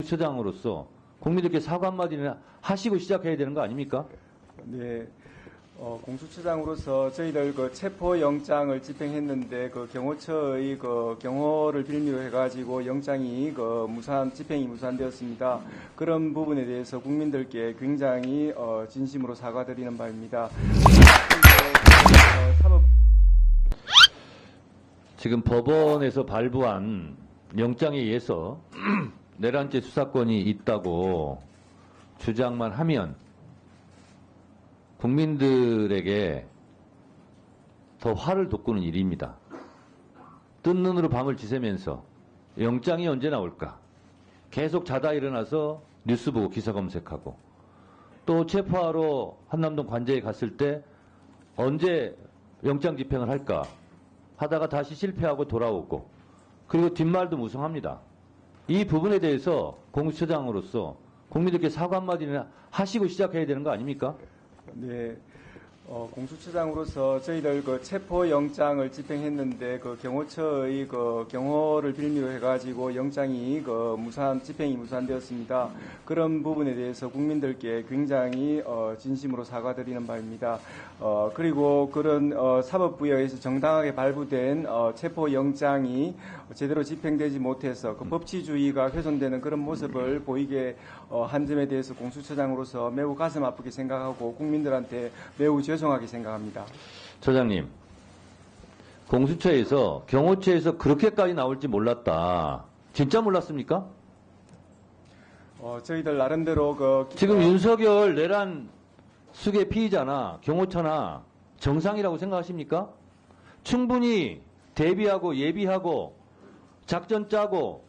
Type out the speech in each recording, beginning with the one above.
공수처장으로서 국민들께 사과 한마디는 하시고 시작해야 되는 거 아닙니까? 네. 공수처장으로서 저희들 그 체포영장을 집행했는데 그 경호처의 그 경호를 빌미로 해가지고 영장이 집행이 무산되었습니다. 그런 부분에 대해서 국민들께 굉장히 진심으로 사과드리는 바입니다. 지금 법원에서 발부한 영장에 의해서 내란죄 수사권이 있다고 주장만 하면 국민들에게 더 화를 돋구는 일입니다. 뜬 눈으로 밤을 지새면서 영장이 언제 나올까? 계속 자다 일어나서 뉴스 보고 기사 검색하고 또 체포하러 한남동 관저에 갔을 때 언제 영장 집행을 할까? 하다가 다시 실패하고 돌아오고 그리고 뒷말도 무성합니다. 이 부분에 대해서 공수처장으로서 국민들께 사과 한마디는 하시고 시작해야 되는 거 아닙니까? 네. 공수처장으로서 저희들 그 체포영장을 집행했는데 그 경호처의 그 경호를 빌미로 해가지고 영장이 집행이 무산되었습니다. 그런 부분에 대해서 국민들께 굉장히 진심으로 사과드리는 바입니다. 그리고 그런 사법부에서 정당하게 발부된 체포영장이 제대로 집행되지 못해서 그 법치주의가 훼손되는 그런 모습을 보이게 한 점에 대해서 공수처장으로서 매우 가슴 아프게 생각하고 국민들한테 매우 죄송하게 생각합니다. 처장님, 공수처에서 경호처에서 그렇게까지 나올지 몰랐다. 진짜 몰랐습니까? 저희들 나름대로 지금 윤석열 내란 수계 피의자나 경호처나 정상이라고 생각하십니까? 충분히 대비하고 예비하고 작전 짜고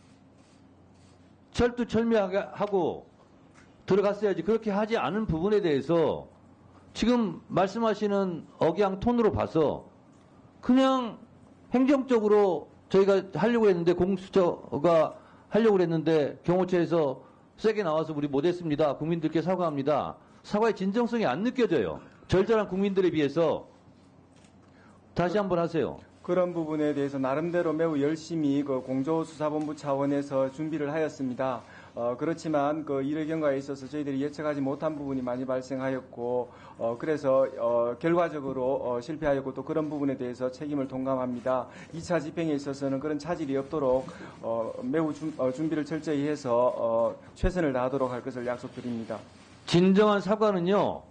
철두철미하게 하고 들어갔어야지. 그렇게 하지 않은 부분에 대해서 지금 말씀하시는 억양 톤으로 봐서 그냥 행정적으로 저희가 하려고 했는데 공수처가 하려고 했는데 경호처에서 세게 나와서 우리 못했습니다. 국민들께 사과합니다. 사과의 진정성이 안 느껴져요. 절절한 국민들에 비해서. 다시 한번 하세요. 그런 부분에 대해서 나름대로 매우 열심히 공조수사본부 차원에서 준비를 하였습니다. 그렇지만 일의 경과에 있어서 저희들이 예측하지 못한 부분이 많이 발생하였고 그래서 결과적으로 실패하였고 또 그런 부분에 대해서 책임을 통감합니다. 2차 집행에 있어서는 그런 차질이 없도록 매우 준비를 철저히 해서 최선을 다하도록 할 것을 약속드립니다. 진정한 사과는요.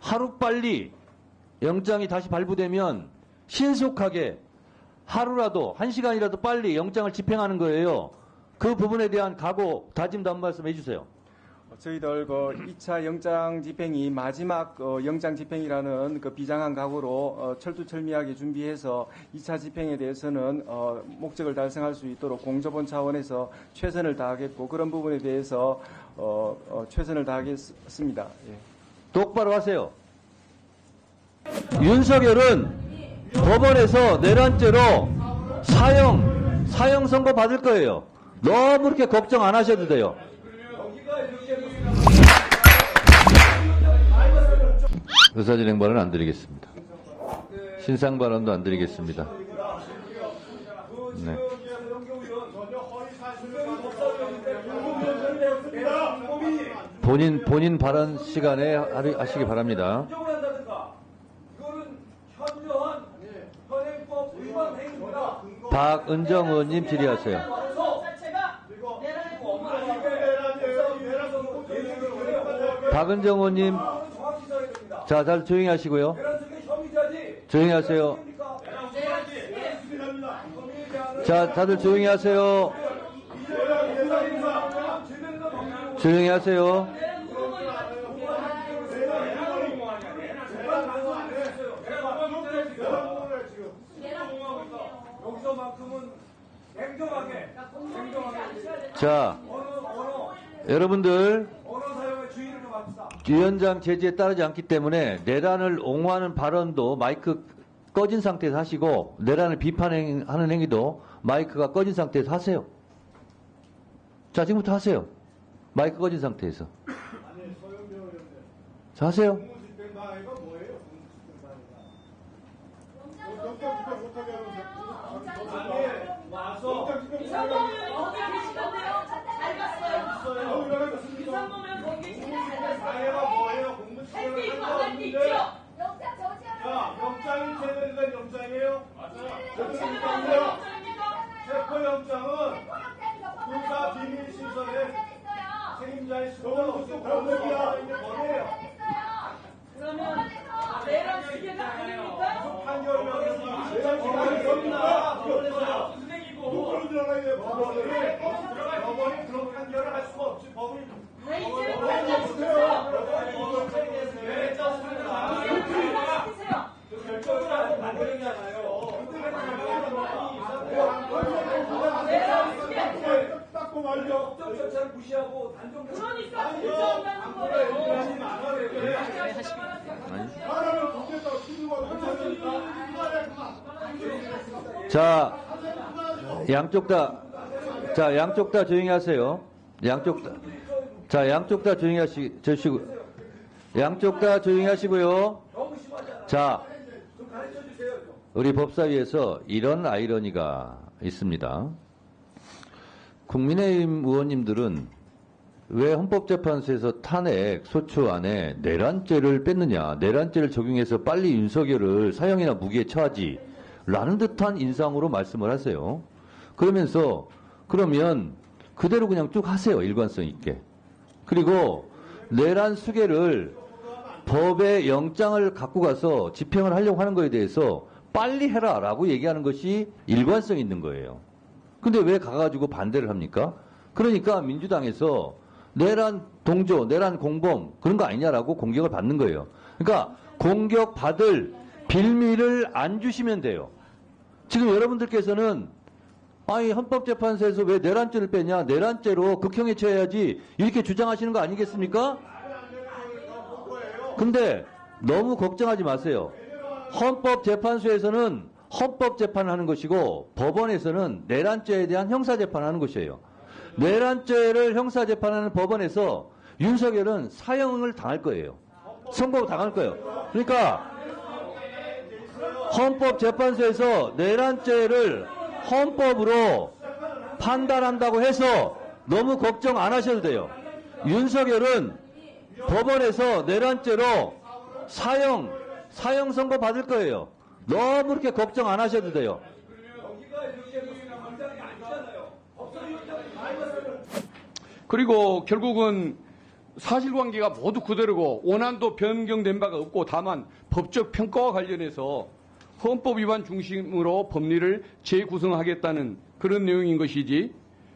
하루빨리 영장이 다시 발부되면 신속하게 하루라도 1시간이라도 빨리 영장을 집행하는 거예요. 그 부분에 대한 각오, 다짐도 한 말씀 해주세요. 저희들 2차 영장 집행이 마지막 영장 집행이라는 비장한 각오로 철두철미하게 준비해서 2차 집행에 대해서는 목적을 달성할 수 있도록 공조본 차원에서 최선을 다하겠고 그런 부분에 대해서 최선을 다하겠습니다. 예. 똑바로 하세요. 윤석열은 법원에서 내란죄로 사형 선고 받을 거예요. 너무 그렇게 걱정 안 하셔도 돼요. 의사진행 발언 안 드리겠습니다. 신상 발언도 안 드리겠습니다. 네. 본인 발언 시간에 하시기 바랍니다. 박은정 의원님 질의하세요. 박은정 의원님, 자, 다들 조용히 하시고요. 조용히 하세요. 자, 다들 조용히 하세요. 조용히 하세요. 자, 여러분들 위원장 제지에 따르지 않기 때문에 내란을 옹호하는 발언도 마이크 꺼진 상태에서 하시고 내란을 비판하는 행위도 마이크가 꺼진 상태에서 하세요. 자, 지금부터 하세요. 마이크 꺼진 상태에서. 자, 하세요. 와서 무시하고 단정. 그러니까 문제없다는 거예요. 자, 양쪽 다 조용히 하세요. 양쪽 다 조용히 하시고요. 자, 우리 법사위에서 이런 아이러니가 있습니다. 국민의힘 의원님들은 왜 헌법재판소에서 탄핵 소추 안에 내란죄를 뺐느냐, 내란죄를 적용해서 빨리 윤석열을 사형이나 무기에 처하지 라는 듯한 인상으로 말씀을 하세요. 그러면서 그러면 그대로 그냥 쭉 하세요. 일관성 있게. 그리고 내란 수개를 법의 영장을 갖고 가서 집행을 하려고 하는 거에 대해서 빨리 해라라고 얘기하는 것이 일관성 있는 거예요. 근데 왜 가가지고 반대를 합니까? 그러니까 민주당에서 내란 동조, 내란 공범 그런 거 아니냐라고 공격을 받는 거예요. 그러니까 공격받을 빌미를 안 주시면 돼요. 지금 여러분들께서는 아니 헌법재판소에서 왜 내란죄를 빼냐, 내란죄로 극형에 처해야지 이렇게 주장하시는 거 아니겠습니까? 근데 너무 걱정하지 마세요. 헌법재판소에서는 헌법재판을 하는 것이고 법원에서는 내란죄에 대한 형사재판을 하는 것이에요. 내란죄를 형사재판하는 법원에서 윤석열은 사형을 당할 거예요. 선고 당할 거예요. 그러니까 헌법재판소에서 내란죄를 헌법으로 판단한다고 해서 너무 걱정 안 하셔도 돼요. 윤석열은 법원에서 내란죄로 사형 선고 받을 거예요. 너무 그렇게 걱정 안 하셔도 돼요. 그리고 결국은 사실관계가 모두 그대로고 원안도 변경된 바가 없고 다만 법적 평가와 관련해서 헌법 위반 중심으로 법리를 재구성하겠다는 그런 내용인 것이지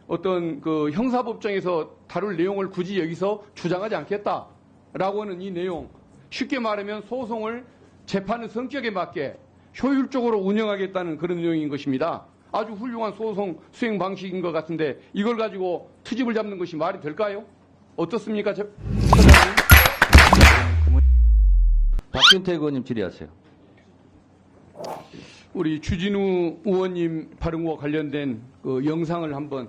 어떤 그 형사법정에서 다룰 내용을 굳이 여기서 주장하지 않겠다라고 하는 이 내용, 쉽게 말하면 소송을 재판의 성격에 맞게 효율적으로 운영하겠다는 그런 내용인 것입니다. 아주 훌륭한 소송 수행 방식인 것 같은데 이걸 가지고 트집을 잡는 것이 말이 될까요? 어떻습니까? 박균택 의원님 질의하세요. 우리 주진우 의원님 발언과 관련된 그 영상을 한번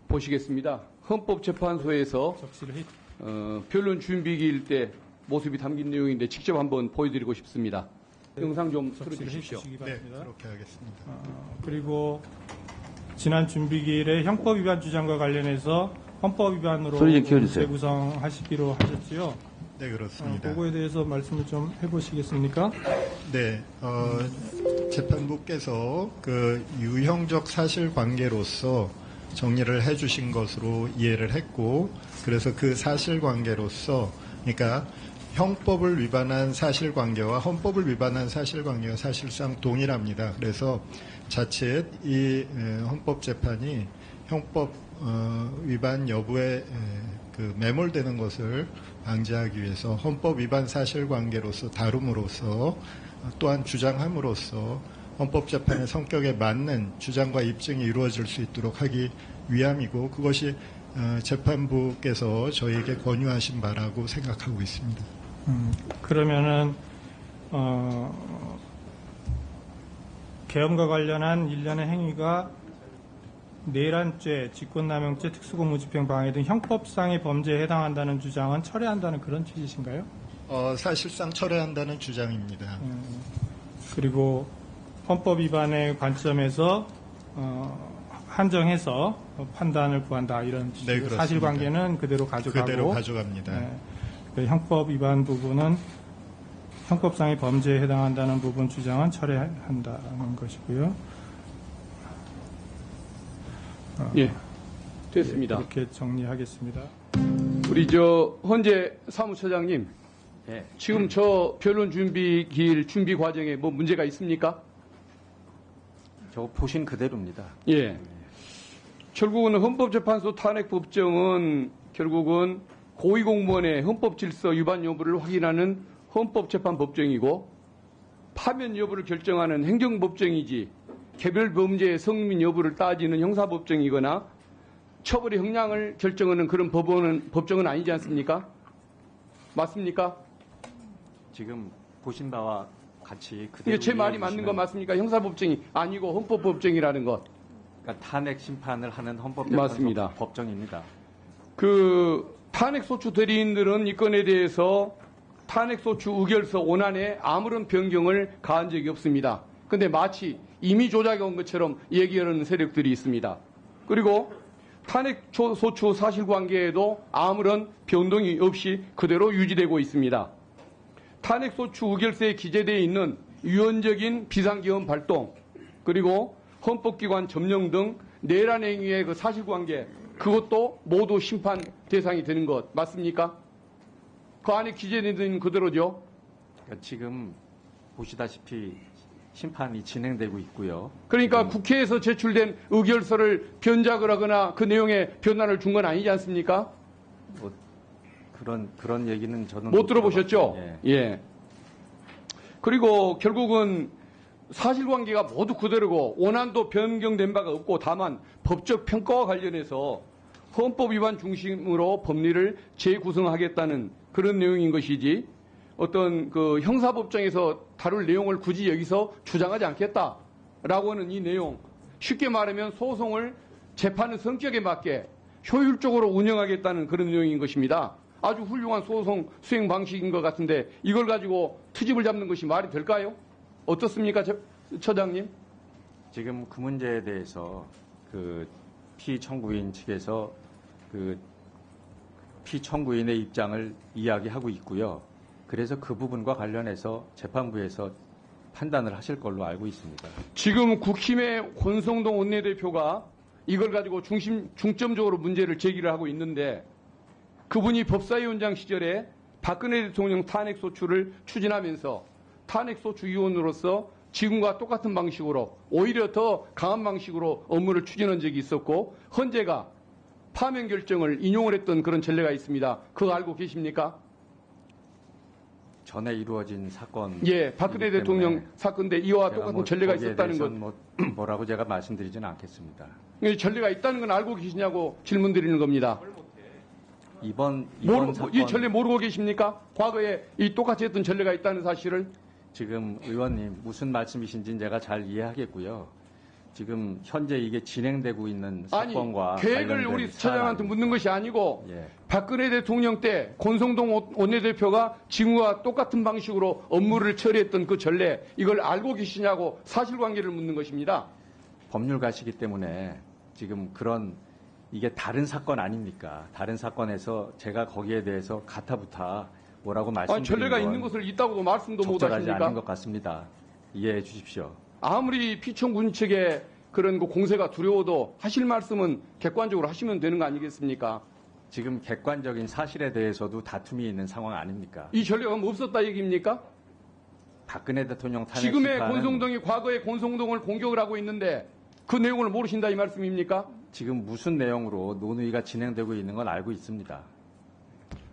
보시겠습니다. 헌법재판소에서 변론 준비기일 때 모습이 담긴 내용인데 직접 한번 보여드리고 싶습니다. 영상 좀 틀어주십시오. 네, 그렇게 하겠습니다. 그리고 지난 준비기일에 형법 위반 주장과 관련해서 헌법 위반으로 소리 좀 키워주세요. 재구성하시기로 하셨지요. 네, 그렇습니다. 그거에 대해서 말씀을 좀 해보시겠습니까? 네, 재판부께서 그 유형적 사실관계로서 정리를 해주신 것으로 이해를 했고, 그래서 그 사실관계로서, 그러니까 형법을 위반한 사실관계와 헌법을 위반한 사실관계가 사실상 동일합니다. 그래서 자칫 이 헌법재판이 형법 위반 여부에 그 매몰되는 것을 방지하기 위해서 헌법 위반 사실관계로서 다룸으로써 또한 주장함으로써 헌법재판의 성격에 맞는 주장과 입증이 이루어질 수 있도록 하기 위함이고 그것이 재판부께서 저희에게 권유하신 바라고 생각하고 있습니다. 그러면은 계엄과 관련한 일련의 행위가 내란죄, 직권남용죄, 특수공무집행 방해 등 형법상의 범죄에 해당한다는 주장은 철회한다는 그런 취지신가요? 사실상 철회한다는 주장입니다. 그리고 헌법 위반의 관점에서 한정해서 판단을 구한다 이런 취지. 네, 그렇습니다. 사실관계는 그대로 가져가고 그대로 가져갑니다. 그 형법 위반 부분은 형법상의 범죄에 해당한다는 부분 주장은 철회한다는 것이고요. 예, 됐습니다. 그렇게 정리하겠습니다. 우리 헌재 사무처장님, 네. 지금 저 변론 준비 기일 준비 과정에 뭐 문제가 있습니까? 저거 보신 그대로입니다. 예. 결국은 헌법재판소 탄핵법정은 결국은 고위공무원의 헌법질서 위반 여부를 확인하는 헌법재판법정이고 파면 여부를 결정하는 행정법정이지 개별 범죄의 성민 여부를 따지는 형사법정이거나 처벌의 형량을 결정하는 그런 법정은 아니지 않습니까? 맞습니까? 지금 보신 바와 같이 이게 그대로 제 말이 이해해 맞는 거 주시면, 맞습니까? 형사법정이 아니고 헌법법정이라는 것. 그러니까 탄핵 심판을 하는 맞습니다. 헌법재판소 법정입니다. 그 탄핵소추 대리인들은 이 건에 대해서 탄핵소추 의결서 원안에 아무런 변경을 가한 적이 없습니다. 그런데 마치 이미 조작해 온 것처럼 얘기하는 세력들이 있습니다. 그리고 탄핵소추 사실관계에도 아무런 변동이 없이 그대로 유지되고 있습니다. 탄핵소추 의결서에 기재되어 있는 유언적인 비상계엄 발동, 그리고 헌법기관 점령 등 내란 행위의 그 사실관계, 그것도 모두 심판 대상이 되는 것 맞습니까? 그 안에 기재된 그대로죠. 그러니까 지금 보시다시피 심판이 진행되고 있고요. 그러니까 국회에서 제출된 의결서를 변작을 하거나 그 내용에 변화를 준 건 아니지 않습니까? 뭐 그런 얘기는 저는 못 들어보셨죠? 예. 예. 그리고 결국은 사실관계가 모두 그대로고 원안도 변경된 바가 없고 다만 법적 평가와 관련해서 헌법 위반 중심으로 법리를 재구성하겠다는 그런 내용인 것이지 어떤 그 형사법정에서 다룰 내용을 굳이 여기서 주장하지 않겠다라고 하는 이 내용, 쉽게 말하면 소송을 재판의 성격에 맞게 효율적으로 운영하겠다는 그런 내용인 것입니다. 아주 훌륭한 소송 수행 방식인 것 같은데 이걸 가지고 트집을 잡는 것이 말이 될까요? 어떻습니까, 처장님? 지금 그 문제에 대해서 그 피청구인 측에서 그 피청구인의 입장을 이야기하고 있고요. 그래서 그 부분과 관련해서 재판부에서 판단을 하실 걸로 알고 있습니다. 지금 국힘의 권성동 원내대표가 이걸 가지고 중점적으로 문제를 제기를 하고 있는데 그분이 법사위원장 시절에 박근혜 대통령 탄핵소추를 추진하면서 탄핵소추위원으로서 지금과 똑같은 방식으로 오히려 더 강한 방식으로 업무를 추진한 적이 있었고 헌재가 파면 결정을 인용을 했던 그런 전례가 있습니다. 그거 알고 계십니까? 전에 이루어진 사건. 예, 박근혜 대통령 사건인데 이와 똑같은 전례가 있었다는 것. 뭐라고 제가 말씀드리지는 않겠습니다. 이 전례가 있다는 건 알고 계시냐고 질문 드리는 겁니다. 이번 사건 이 전례 모르고 계십니까? 과거에 이 똑같이 했던 전례가 있다는 사실을. 지금 의원님 무슨 말씀이신지는 제가 잘 이해하겠고요. 지금 현재 이게 진행되고 있는 아니, 사건과 계획을 관련된 우리 사안 처장한테 묻는 것이 아니고 예. 박근혜 대통령 때 권성동 원내대표가 지금과 똑같은 방식으로 업무를 처리했던 그 전례 이걸 알고 계시냐고 사실관계를 묻는 것입니다. 법률가시기 때문에 지금 이게 다른 사건 아닙니까? 다른 사건에서 제가 거기에 대해서 가타부타 뭐라고 아니, 말씀드린 전례가 건 있는 것을 있다고도 말씀도 못 적절하지 않은 하십니까? 것 같습니다. 이해해 주십시오. 아무리 피청군 측의 그런 그 공세가 두려워도 하실 말씀은 객관적으로 하시면 되는 거 아니겠습니까? 지금 객관적인 사실에 대해서도 다툼이 있는 상황 아닙니까? 이 전례가 뭐 없었다 얘기입니까? 박근혜 대통령 탄핵 지금의 심판은 권성동이 과거의 권성동을 공격을 하고 있는데 그 내용을 모르신다 이 말씀입니까? 지금 무슨 내용으로 논의가 진행되고 있는 건 알고 있습니다.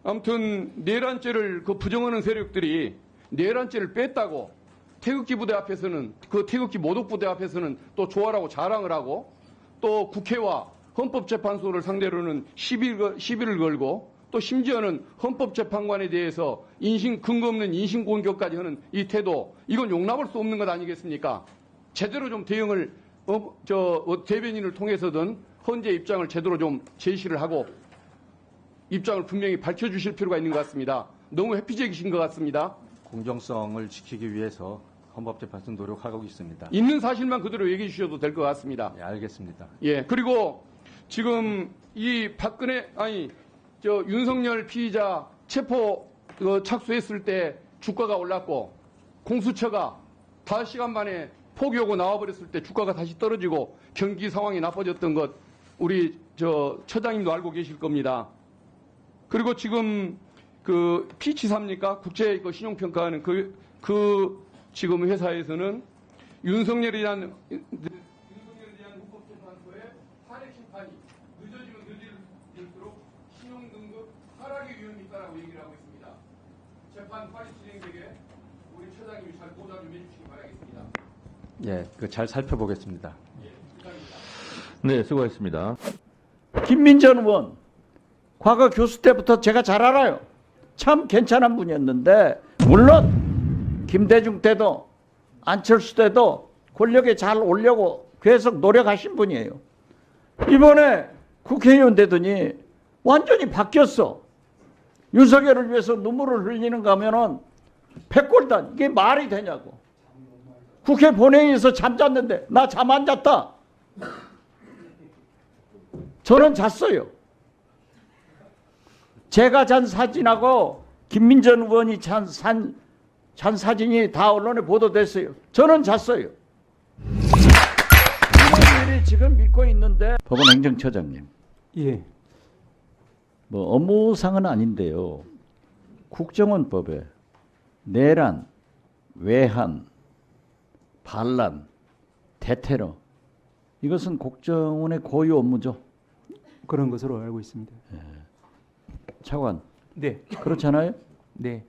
아무튼 내란죄를 그 부정하는 세력들이 내란죄를 뺐다고 태극기 부대 앞에서는 그 태극기 모독 부대 앞에서는 또 조화라고 자랑을 하고 또 국회와 헌법재판소를 상대로는 시비를 걸고 또 심지어는 헌법재판관에 대해서 근거 없는 인신 공격까지 하는 이 태도 이건 용납할 수 없는 것 아니겠습니까? 제대로 좀 대응을 대변인을 통해서든 헌재 입장을 제대로 좀 제시를 하고 입장을 분명히 밝혀주실 필요가 있는 것 같습니다. 너무 회피적이신 것 같습니다. 공정성을 지키기 위해서 헌법재판소 노력하고 있습니다. 있는 사실만 그대로 얘기해 주셔도 될 것 같습니다. 예, 알겠습니다. 예, 그리고 지금 이 윤석열 피의자 체포 착수했을 때 주가가 올랐고 공수처가 5시간 만에 포기하고 나와버렸을 때 주가가 다시 떨어지고 경기 상황이 나빠졌던 것 우리 처장님도 알고 계실 겁니다. 그리고 지금 그 피치사입니까? 국제 신용평가하는 지금 회사에서는 윤석열에 대한 헌법재판소의 탄핵 심판이 늦어지면 늦을수록 신용등급 하락의 위험이 있다고 얘기를 하고 있습니다. 재판 빨리 진행되게 우리 처장님이 잘 보좌 좀 해주시기 바라겠습니다. 예, 잘 살펴보겠습니다. 네, 수고하셨습니다. 김민전 의원, 과거 교수 때부터 제가 잘 알아요. 참 괜찮은 분이었는데, 물론 김대중 때도 안철수 때도 권력에 잘 오려고 계속 노력하신 분이에요. 이번에 국회의원 되더니 완전히 바뀌었어. 윤석열을 위해서 눈물을 흘리는가 하면은 백골단, 이게 말이 되냐고. 국회 본회의에서 잠잤는데 나 잠 안 잤다. 저는 잤어요. 제가 잔 사진하고 김민전 의원이 잔 사진이 다 언론에 보도됐어요. 저는 잤어요. 이런 일이 지금 믿고 있는데 법원 행정처장님. 예. 뭐 업무상은 아닌데요. 국정원법에 내란, 외환, 반란, 대테러 이것은 국정원의 고유 업무죠. 그런 것으로 알고 있습니다. 차관. 네. 그렇잖아요. 네.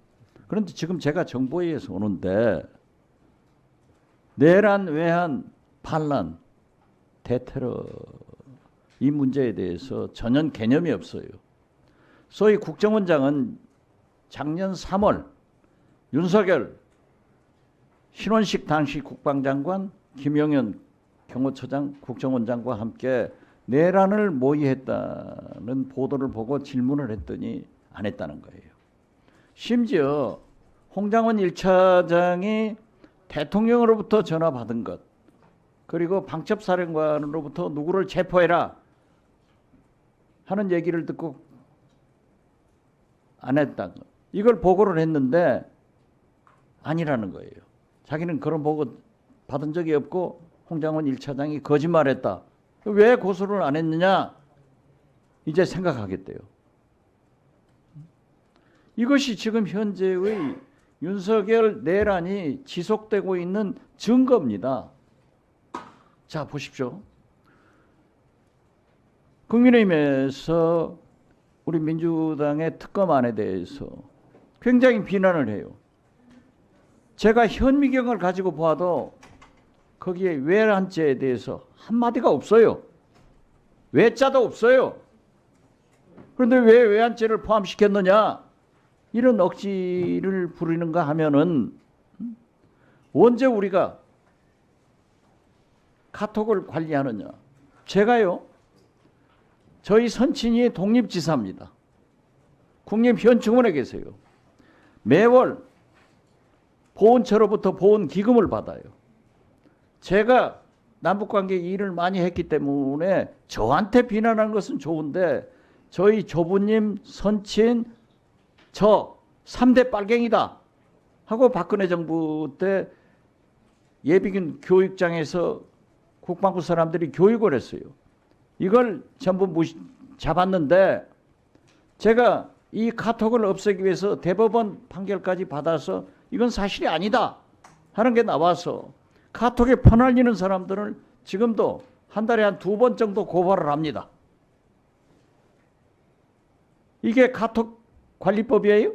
그런데 지금 제가 정보위에서 오는데 내란, 외환, 반란, 대테러 이 문제에 대해서 전혀 개념이 없어요. 소위 국정원장은 작년 3월 윤석열, 신원식 당시 국방장관, 김영현 경호처장, 국정원장과 함께 내란을 모의했다는 보도를 보고 질문을 했더니 안 했다는 거예요. 심지어 홍장원 1차장이 대통령으로부터 전화 받은 것, 그리고 방첩사령관으로부터 누구를 체포해라 하는 얘기를 듣고 안 했다는 것. 이걸 보고를 했는데 아니라는 거예요. 자기는 그런 보고 받은 적이 없고 홍장원 1차장이 거짓말했다. 왜 고소를 안 했느냐? 이제 생각하겠대요. 이것이 지금 현재의 윤석열 내란이 지속되고 있는 증거입니다. 자, 보십시오. 국민의힘에서 우리 민주당의 특검안에 대해서 굉장히 비난을 해요. 제가 현미경을 가지고 봐도 거기에 외란죄에 대해서 한마디가 없어요. 외자도 없어요. 그런데 왜 외환죄를 포함시켰느냐? 이런 억지를 부리는가 하면은 언제 우리가 카톡을 관리하느냐? 제가요, 저희 선친이 독립지사입니다. 국립현충원에 계세요. 매월 보훈처로부터 보훈기금을 받아요. 제가 남북관계 일을 많이 했기 때문에 저한테 비난하는 것은 좋은데 저희 조부님, 선친, 저 3대 빨갱이다 하고 박근혜 정부 때 예비군 교육장에서 국방부 사람들이 교육을 했어요. 이걸 전부 잡았는데 제가 이 카톡을 없애기 위해서 대법원 판결까지 받아서 이건 사실이 아니다 하는 게 나와서 카톡에 퍼날리는 사람들을 지금도 한 달에 한 2번 정도 고발을 합니다. 이게 카톡 관리법이에요?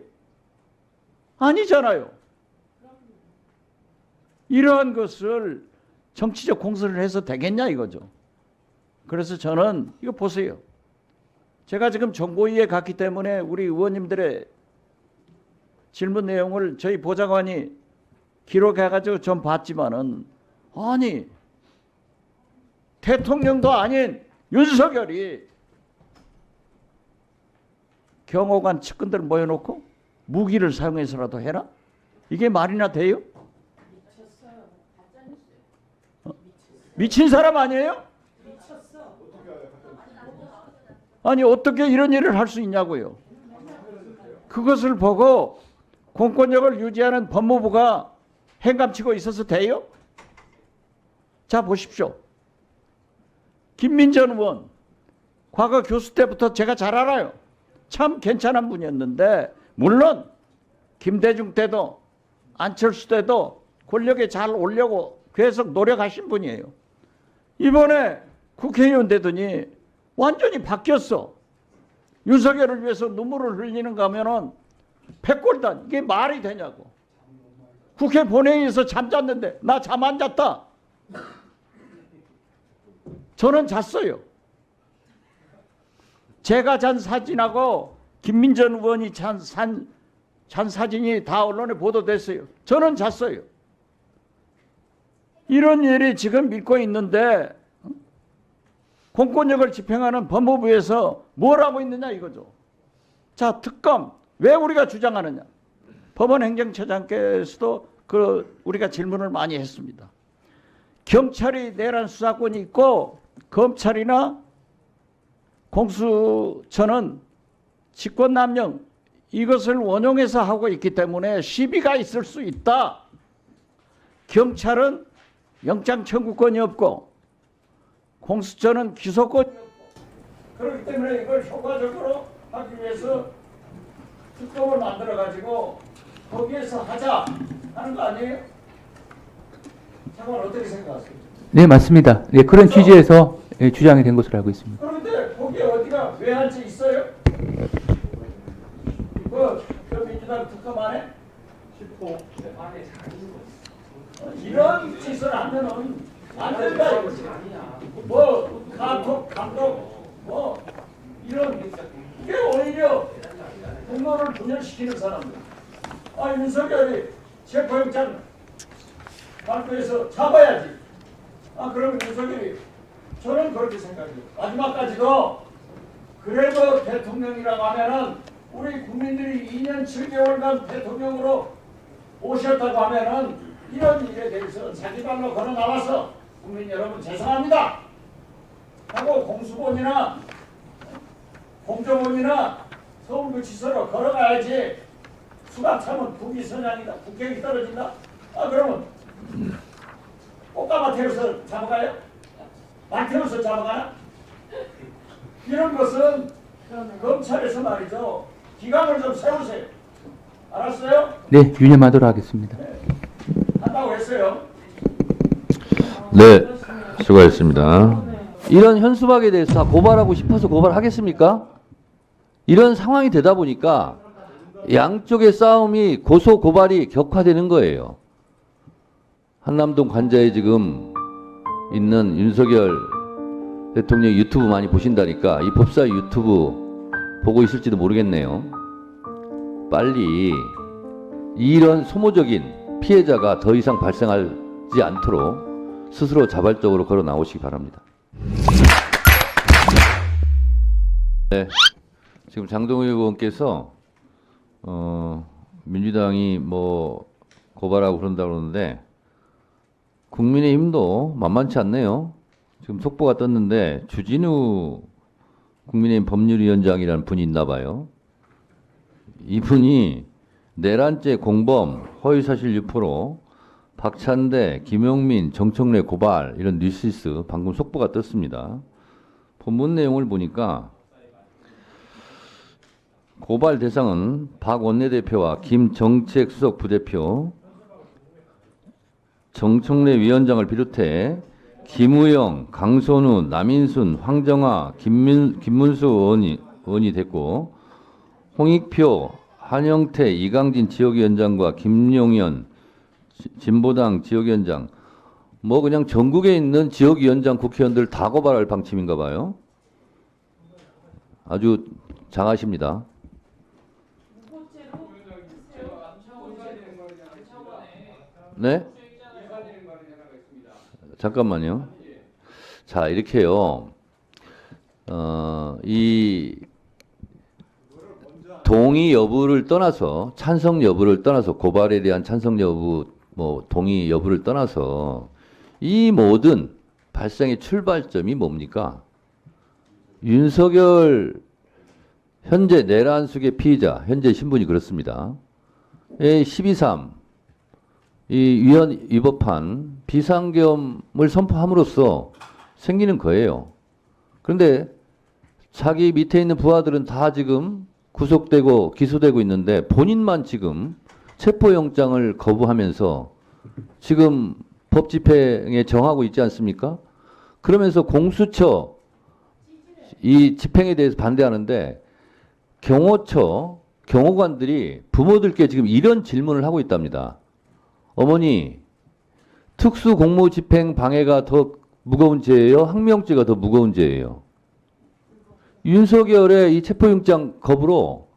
아니잖아요. 이러한 것을 정치적 공세를 해서 되겠냐 이거죠. 그래서 저는 이거 보세요. 제가 지금 정보위에 갔기 때문에 우리 의원님들의 질문 내용을 저희 보좌관이 기록해가지고 좀 봤지만은 아니 대통령도 아닌 윤석열이 경호관 측근들 모여놓고 무기를 사용해서라도 해라? 이게 말이나 돼요? 미친 사람 아니에요? 아니 어떻게 이런 일을 할 수 있냐고요. 그것을 보고 공권력을 유지하는 법무부가 행감치고 있어서 돼요? 자 보십시오. 김민전 의원 과거 교수 때부터 제가 잘 알아요. 참 괜찮은 분이었는데 물론 김대중 때도 안철수 때도 권력에 잘 오려고 계속 노력하신 분이에요. 이번에 국회의원 되더니 완전히 바뀌었어. 윤석열을 위해서 눈물을 흘리는가 하면은 백골단, 이게 말이 되냐고. 국회 본회의에서 잠잤는데 나 잠 안 잤다. 저는 잤어요. 제가 잔 사진하고 김민전 의원이 잔 사진이 다 언론에 보도됐어요. 저는 잤어요. 이런 일이 지금 믿고 있는데 공권력을 집행하는 법무부에서 뭘 하고 있느냐 이거죠. 자, 특검 왜 우리가 주장하느냐. 법원행정처장께서도 우리가 질문을 많이 했습니다. 경찰이 내란 수사권이 있고 검찰이나 공수처는 직권남용 이것을 원용해서 하고 있기 때문에 시비가 있을 수 있다. 경찰은 영장 청구권이 없고 공수처는 기소권이 없고 그렇기 때문에 이걸 효과적으로 하기 위해서 특검을 만들어가지고 거기에서 하자 하는 거 아니에요? 장관 어떻게 생각하세요? 네, 맞습니다. 네, 그런 취지에서 주장이 된 것으로 알고 있습니다. 그런데 거기에 어디가 왜 한지 있어요? 그 민주당 특검 안에? 이런 짓을 하면은 안 된다 이거지. 뭐 카톡 감독 뭐 이런 이게 오히려 공로를 분열시키는 사람들. 아 윤석열이 체포영장 발표해서 잡아야지. 아 그러면 윤석열이 저는 그렇게 생각해요. 마지막까지도 그래도 대통령이라고 하면은 우리 국민들이 2년 7개월간 대통령으로 오셨다고 하면은 이런 일에 대해서 자기 발로 걸어 나와서 국민 여러분 죄송합니다 하고 공수본이나 공정원이나 서울구치소로 걸어가야지. 수갑 차면 국기 선양이다. 국격이 떨어진다. 아 그러면 꽃가마 태워서 잡아가요? 말 태워서 잡아가요? 이런 것은 검찰에서 말이죠. 기강을 좀 세우세요. 알았어요? 네, 유념하도록 하겠습니다. 한다고 했어요. 네, 수고하셨습니다. 이런 현수막에 대해서 고발하고 싶어서 고발하겠습니까? 이런 상황이 되다 보니까 양쪽의 싸움이 고소 고발이 격화되는 거예요. 한남동 관자에 지금 있는 윤석열 대통령 유튜브 많이 보신다니까 이 법사 유튜브 보고 있을지도 모르겠네요. 빨리 이런 소모적인 피해자가 더 이상 발생하지 않도록 스스로 자발적으로 걸어 나오시기 바랍니다. 네, 지금 장동희 의원께서 민주당이 뭐 고발하고 그런다고 그러는데 국민의힘도 만만치 않네요. 지금 속보가 떴는데 주진우 국민의힘 법률위원장이라는 분이 있나 봐요. 이분이 내란죄 공범, 허위사실 유포로 박찬대, 김용민, 정청래 고발 이런 뉴시스 방금 속보가 떴습니다. 본문 내용을 보니까 고발 대상은 박 원내대표와 김 정책수석 부대표, 정청래 위원장을 비롯해 김우영, 강선우, 남인순, 황정화, 김문수 의원이 됐고 홍익표, 한영태, 이강진 지역위원장과 김용현 진보당 지역위원장 뭐 그냥 전국에 있는 지역위원장 국회의원들 다 고발할 방침인가 봐요. 아주 장하십니다. 네? 잠깐만요. 자, 이렇게요. 이 동의 여부를 떠나서 찬성 여부를 떠나서 고발에 대한 찬성 여부 뭐 동의 여부를 떠나서 이 모든 발생의 출발점이 뭡니까? 윤석열 현재 내란 수계 피의자 현재 신분이 그렇습니다. 12.3 이 위헌 위법한 비상계엄을 선포함으로써 생기는 거예요. 그런데 자기 밑에 있는 부하들은 다 지금 구속되고 기소되고 있는데 본인만 지금 체포영장을 거부하면서 지금 법 집행에 정하고 있지 않습니까? 그러면서 공수처 이 집행에 대해서 반대하는데 경호처 경호관들이 부모들께 지금 이런 질문을 하고 있답니다. 어머니, 특수공무집행 방해가 더 무거운 죄예요? 항명죄가 더 무거운 죄예요? 윤석열의 이 체포영장 거부로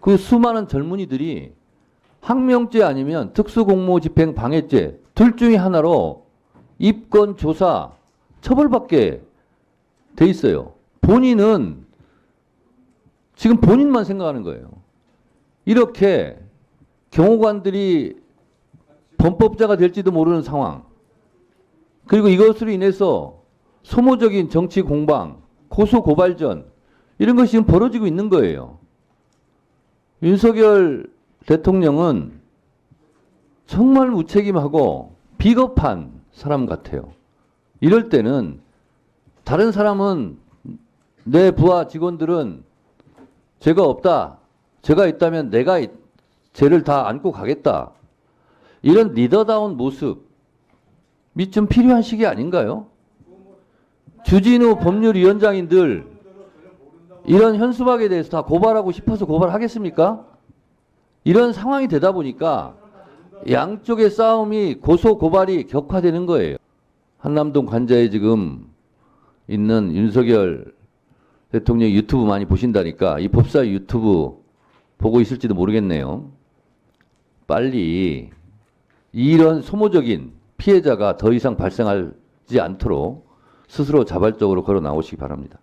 그 수많은 젊은이들이 항명죄 아니면 특수공무집행 방해죄 둘 중에 하나로 입건, 조사, 처벌받게 돼 있어요. 본인은 지금 본인만 생각하는 거예요. 이렇게 경호관들이 범법자가 될지도 모르는 상황, 그리고 이것으로 인해서 소모적인 정치 공방, 고소 고발전 이런 것이 지금 벌어지고 있는 거예요. 윤석열 대통령은 정말 무책임하고 비겁한 사람 같아요. 이럴 때는 다른 사람은 내 부하 직원들은 죄가 없다. 죄가 있다면 내가 죄를 다 안고 가겠다. 이런 리더다운 모습이 좀 필요한 시기 아닌가요? 주진우 법률위원장인들 이런 현수막에 대해서 다 고발하고 싶어서 고발하겠습니까? 이런 상황이 되다 보니까 양쪽의 싸움이 고소 고발이 격화되는 거예요. 한남동 관저에 지금 있는 윤석열 대통령 유튜브 많이 보신다니까 이 법사 유튜브 보고 있을지도 모르겠네요. 빨리 이런 소모적인 피해자가 더 이상 발생하지 않도록 스스로 자발적으로 걸어 나오시기 바랍니다.